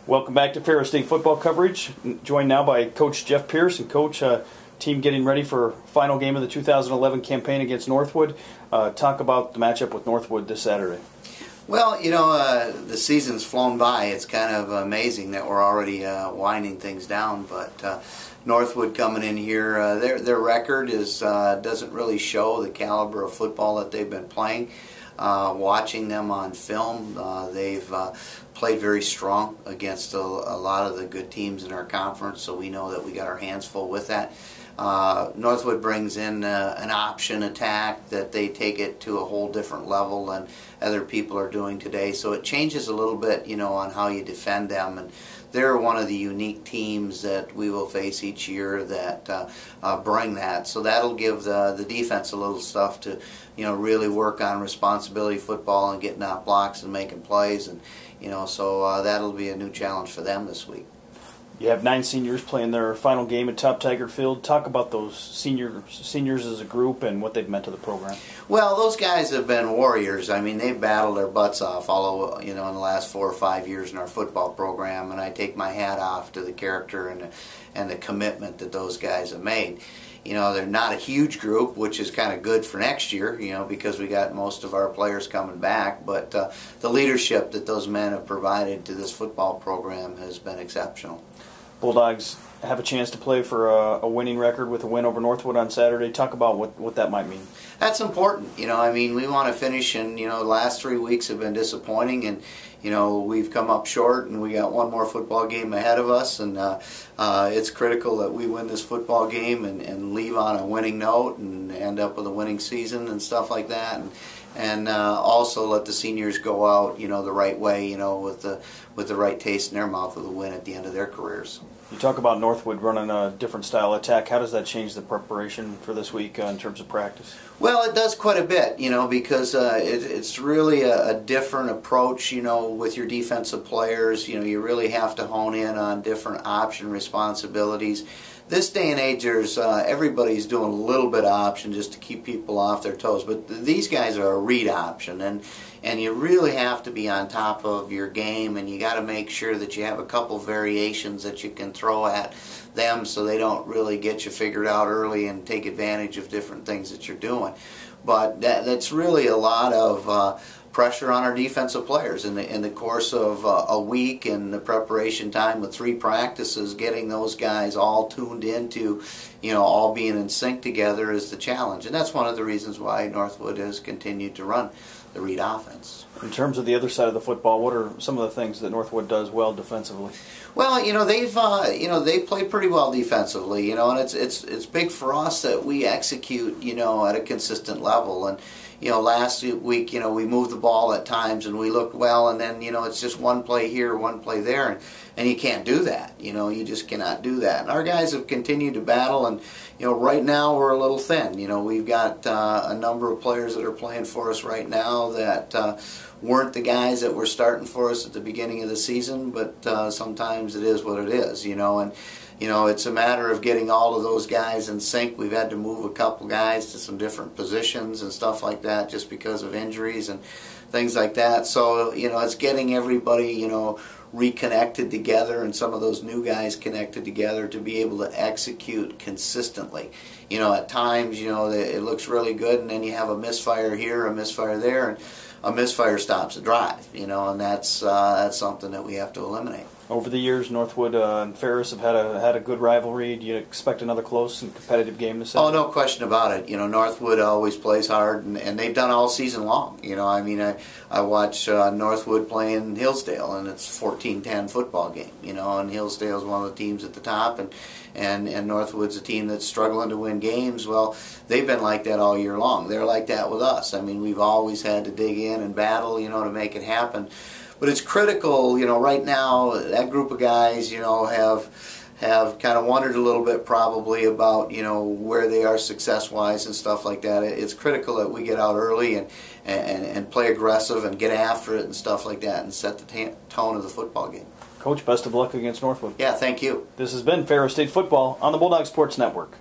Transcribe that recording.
Welcome back to Ferris State football coverage. Joined now by Coach Jeff Pierce. And Coach, team getting ready for final game of the 2011 campaign against Northwood. Talk about the matchup with Northwood this Saturday. Well, the season's flown by. It's kind of amazing that we're already winding things down. But Northwood coming in here, their record doesn't really show the caliber of football that they've been playing. Watching them on film, they've played very strong against a lot of the good teams in our conference, so we know that we got our hands full with that. Northwood brings in an option attack that they take it to a whole different level than other people are doing today, so it changes a little bit, on how you defend them. And they're one of the unique teams that we will face each year that bring that. So that'll give the defense a little stuff to, really work on responsibility football and getting out blocks and making plays. And, so that'll be a new challenge for them this week. You have 9 seniors playing their final game at Top Tiger Field. Talk about those seniors as a group and what they've meant to the program. Well, those guys have been warriors. I mean, they've battled their butts off all in the last 4 or 5 years in our football program, and I take my hat off to the character and the commitment that those guys have made. They're not a huge group, which is kind of good for next year, because we got most of our players coming back. But the leadership that those men have provided to this football program has been exceptional. Bulldogs have a chance to play for a winning record with a win over Northwood on Saturday. Talk about what that might mean. That's important. We want to finish, and the last 3 weeks have been disappointing, and we've come up short, and we got one more football game ahead of us, and it's critical that we win this football game and leave on a winning note and end up with a winning season and stuff like that. And also let the seniors go out, the right way, with the right taste in their mouth with a win at the end of their careers. You talk about Northwood running a different style attack. How does that change the preparation for this week in terms of practice? Well, it does quite a bit, because it's really a different approach, with your defensive players. You really have to hone in on different option responsibilities. This day and age, everybody's doing a little bit of option just to keep people off their toes, but these guys are a read option, and you really have to be on top of your game, and you got to make sure that you have a couple variations that you can throw at them so they don't really get you figured out early and take advantage of different things that you're doing. But that's really a lot of pressure on our defensive players in the course of a week and the preparation time with 3 practices. Getting those guys all tuned into, all being in sync together is the challenge, and that's one of the reasons why Northwood has continued to run the read offense. In terms of the other side of the football, what are some of the things that Northwood does well defensively? Well, they've played pretty well defensively, and it's big for us that we execute, at a consistent level. And last week, we moved the ball at times and we looked well, and then, it's just one play here, one play there, and you can't do that. You just cannot do that. And our guys have continued to battle, and, right now we're a little thin. We've got a number of players that are playing for us right now that weren't the guys that were starting for us at the beginning of the season, but sometimes it is what it is, and it's a matter of getting all of those guys in sync. We've had to move a couple guys to some different positions and stuff like that just because of injuries and things like that. So, it's getting everybody, reconnected together and some of those new guys connected together to be able to execute consistently. At times, it looks really good, and then you have a misfire here, a misfire there, and a misfire stops a drive, and that's something that we have to eliminate. Over the years, Northwood and Ferris have had a good rivalry. Do you expect another close and competitive game this Saturday? Oh, no question about it. Northwood always plays hard, and they've done all season long. I watch Northwood playing Hillsdale, and it's a 14-10 football game. And Hillsdale's one of the teams at the top, and Northwood's a team that's struggling to win games. Well, they've been like that all year long. They're like that with us. We've always had to dig in and battle, to make it happen. But it's critical, right now, that group of guys, have kind of wondered a little bit probably about, where they are success-wise and stuff like that. It's critical that we get out early and play aggressive and get after it and stuff like that and set the tone of the football game. Coach, best of luck against Northwood. Yeah, thank you. This has been Ferris State Football on the Bulldog Sports Network.